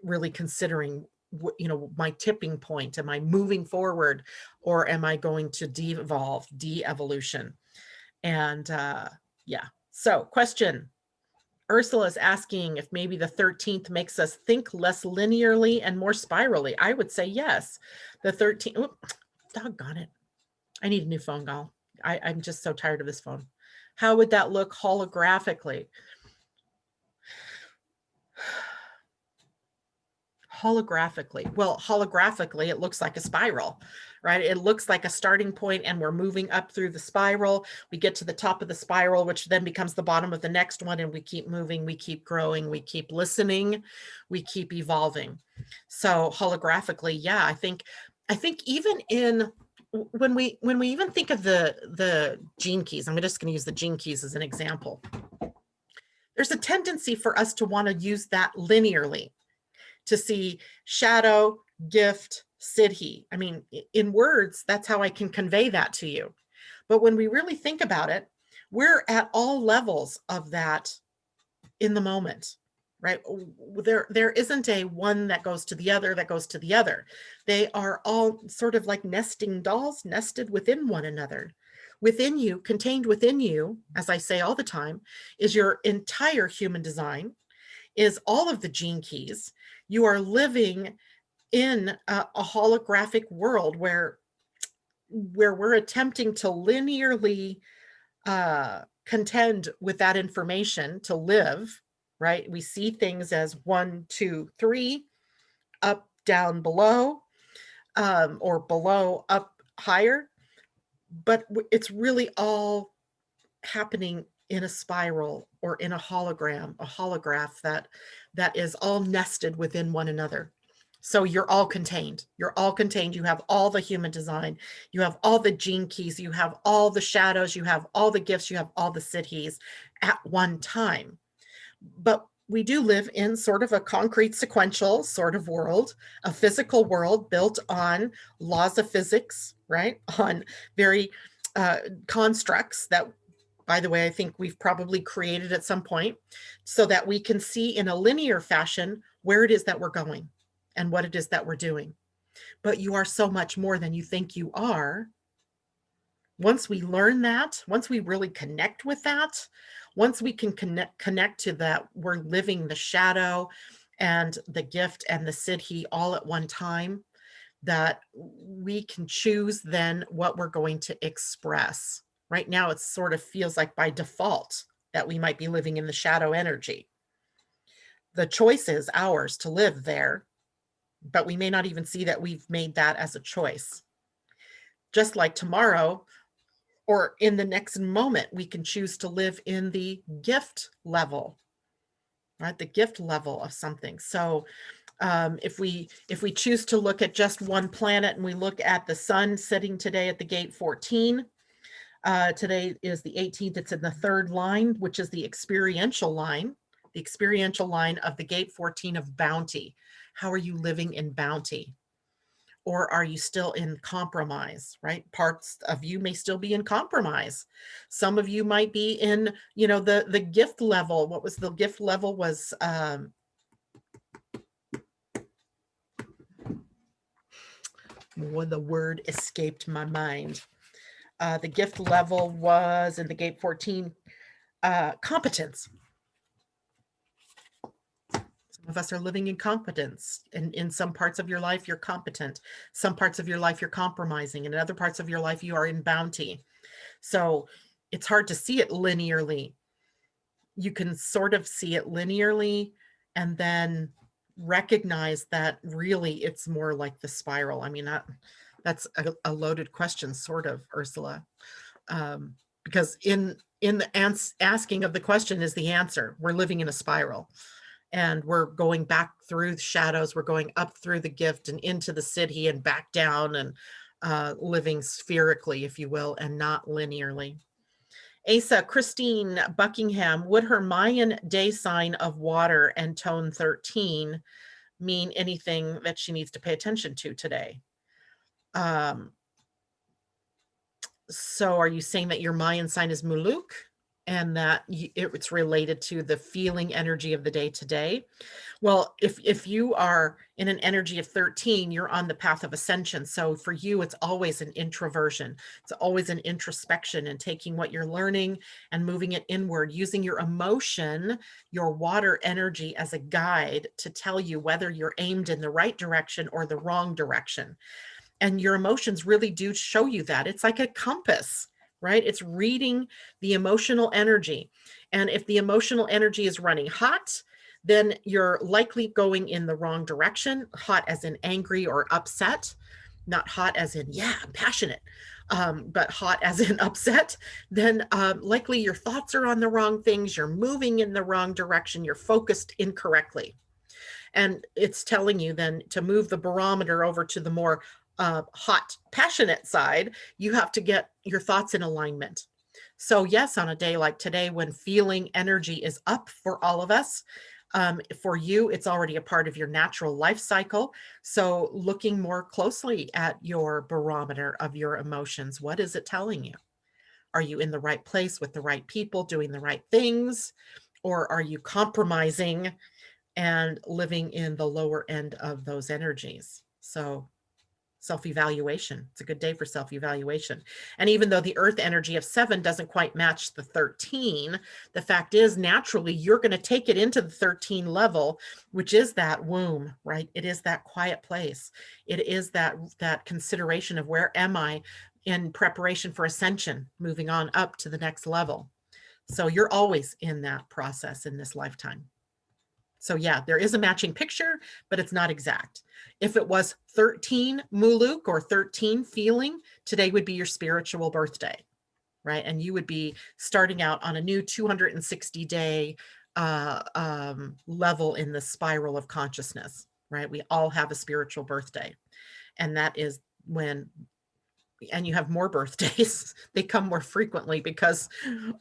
really considering, my tipping point. Am I moving forward, or am I going to de-evolve, de-evolution? And yeah. So question, Ursula is asking if maybe the 13th makes us think less linearly and more spirally. I would say yes. The 13th, doggone it. I need a new phone, gal. I'm just so tired of this phone. How would that look holographically? Holographically. Well, holographically, it looks like a spiral, right? It looks like a starting point, and we're moving up through the spiral. We get to the top of the spiral, which then becomes the bottom of the next one, and we keep moving, we keep growing, we keep listening, we keep evolving. So holographically, yeah, I think even in when we even think of the gene keys, I'm just going to use the gene keys as an example. There's a tendency for us to want to use that linearly, to see shadow, gift, siddhi. I mean, in words, that's how I can convey that to you. But when we really think about it, we're at all levels of that in the moment, right? There isn't a one that goes to the other, that goes to the other. They are all sort of like nesting dolls, nested within one another. Within you, contained within you, as I say all the time, is your entire human design, is all of the gene keys. You are living in a holographic world where we're attempting to linearly contend with that information to live, right? We see things as 1, 2, 3, up, down, below, or below, up, higher. But it's really all happening in a spiral or in a hologram, a holograph that is all nested within one another. So you're all contained. You're all contained. You have all the human design. You have all the gene keys. You have all the shadows. You have all the gifts. You have all the siddhis at one time. But we do live in sort of a concrete sequential sort of world, a physical world built on laws of physics, right? On very constructs that, by the way, I think we've probably created at some point, so that we can see in a linear fashion where it is that we're going and what it is that we're doing. But you are so much more than you think you are. Once we learn that, once we really connect with that, once we can connect to that, we're living the shadow and the gift and the siddhi all at one time, that we can choose then what we're going to express. Right now, it sort of feels like by default that we might be living in the shadow energy. The choice is ours to live there, but we may not even see that we've made that as a choice. Just like tomorrow, or in the next moment, we can choose to live in the gift level, right? The gift level of something. So if we choose to look at just one planet, and we look at the sun sitting today at the gate 14, today is the 18th. It's in the 3rd line, which is the experiential line of the gate 14 of bounty. How are you living in bounty? Or are you still in compromise, right? Parts of you may still be in compromise. Some of you might be in, the gift level. What was the gift level? Was the word escaped my mind. The gift level was in the gate 14, competence. Some of us are living in competence. And in some parts of your life, you're competent. Some parts of your life, you're compromising. And in other parts of your life, you are in bounty. So it's hard to see it linearly. You can sort of see it linearly and then recognize that really it's more like the spiral. I mean, that's a loaded question, sort of, Ursula, because in the asking of the question is the answer. We're living in a spiral. And we're going back through the shadows. We're going up through the gift and into the city and back down and living spherically, if you will, and not linearly. Asa, Christine Buckingham, would her Mayan day sign of water and tone 13 mean anything that she needs to pay attention to today? So are you saying that your Mayan sign is Muluk and that it's related to the feeling energy of the day today? Well, if you are in an energy of 13, you're on the path of ascension. So for you, it's always an introversion. It's always an introspection and taking what you're learning and moving it inward, using your emotion, your water energy as a guide to tell you whether you're aimed in the right direction or the wrong direction. And your emotions really do show you that. It's like a compass, right? It's reading the emotional energy. And if the emotional energy is running hot, then you're likely going in the wrong direction. Hot as in angry or upset, not hot as in, yeah, I'm passionate, but hot as in upset. Then likely your thoughts are on the wrong things. You're moving in the wrong direction. You're focused incorrectly. And it's telling you then to move the barometer over to the more hot, passionate side. You have to get your thoughts in alignment. So yes, on a day like today, when feeling energy is up for all of us, for you, it's already a part of your natural life cycle. So looking more closely at your barometer of your emotions, what is it telling you? Are you in the right place with the right people, doing the right things? Or are you compromising and living in the lower end of those energies? So self-evaluation. It's a good day for self-evaluation. And even though the earth energy of 7 doesn't quite match the 13, the fact is naturally you're going to take it into the 13 level, which is that womb, right? It is that quiet place. It is that consideration of where am I in preparation for ascension, moving on up to the next level. So you're always in that process in this lifetime. So yeah, there is a matching picture, but it's not exact. If it was 13 Muluk or 13 feeling, today would be your spiritual birthday, right? And you would be starting out on a new 260-day level in the spiral of consciousness, right? We all have a spiritual birthday. And that is when, and you have more birthdays, they come more frequently because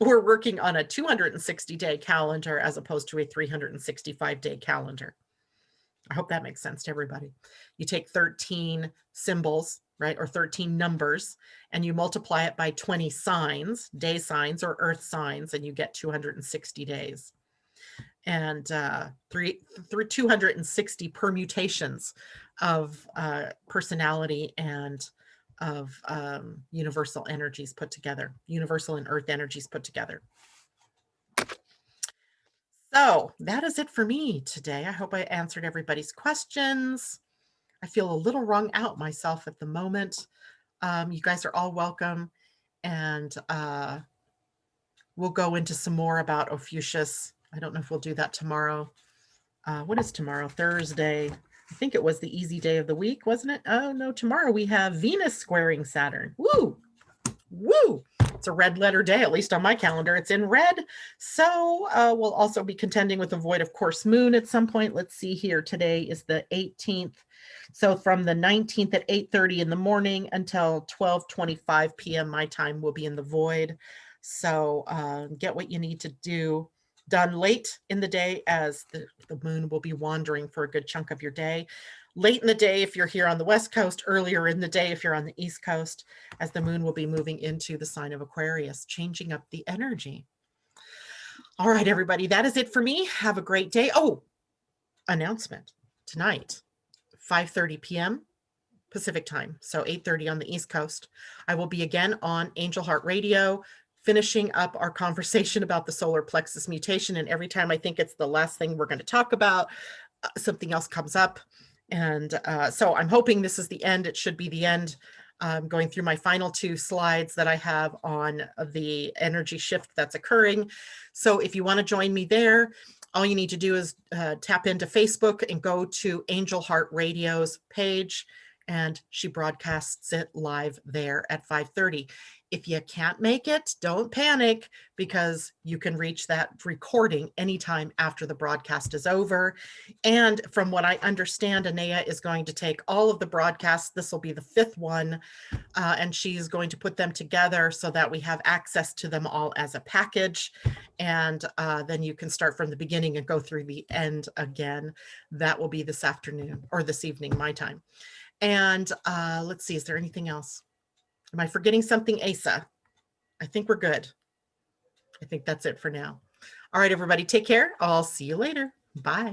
we're working on a 260-day calendar as opposed to a 365-day calendar. I hope that makes sense to everybody. You take 13 symbols, right, or 13 numbers, and you multiply it by 20 signs, day signs or earth signs, and you get 260 days. And through 260 permutations of personality and of universal energies put together, universal and earth energies put together. So that is it for me today. I hope I answered everybody's questions. I feel a little wrung out myself at the moment. You guys are all welcome. And we'll go into some more about Ophiuchus. I don't know if we'll do that tomorrow. What is tomorrow? Thursday. I think it was the easy day of the week, wasn't it? Oh, no, tomorrow we have Venus squaring Saturn. Woo! Woo! It's a red letter day, at least on my calendar. It's in red. So we'll also be contending with a void of course moon at some point. Let's see here. Today is the 18th. So from the 19th at 8:30 in the morning until 12:25 p.m. my time will be in the void. So get what you need to do done late in the day, as the moon will be wandering for a good chunk of your day. Late in the day if you're here on the West Coast, earlier in the day if you're on the East Coast, as the moon will be moving into the sign of Aquarius, changing up the energy. All right, everybody, that is it for me. Have a great day. Oh, announcement tonight, 5:30 p.m. Pacific time, so 8:30 on the East Coast. I will be again on Angel Heart Radio, finishing up our conversation about the solar plexus mutation. And every time I think it's the last thing we're going to talk about, something else comes up. And so I'm hoping this is the end. It should be the end. I'm going through my final 2 slides that I have on the energy shift that's occurring. So if you want to join me there, all you need to do is tap into Facebook and go to Angel Heart Radio's page, and she broadcasts it live there at 5:30. If you can't make it, don't panic, because you can reach that recording anytime after the broadcast is over. And from what I understand, Anea is going to take all of the broadcasts. This will be the 5th one, and she's going to put them together so that we have access to them all as a package. And then you can start from the beginning and go through the end again. That will be this afternoon or this evening, my time. And let's see, is there anything else? Am I forgetting something, Asa? I think we're good. I think that's it for now. All right, everybody, take care. I'll see you later. Bye.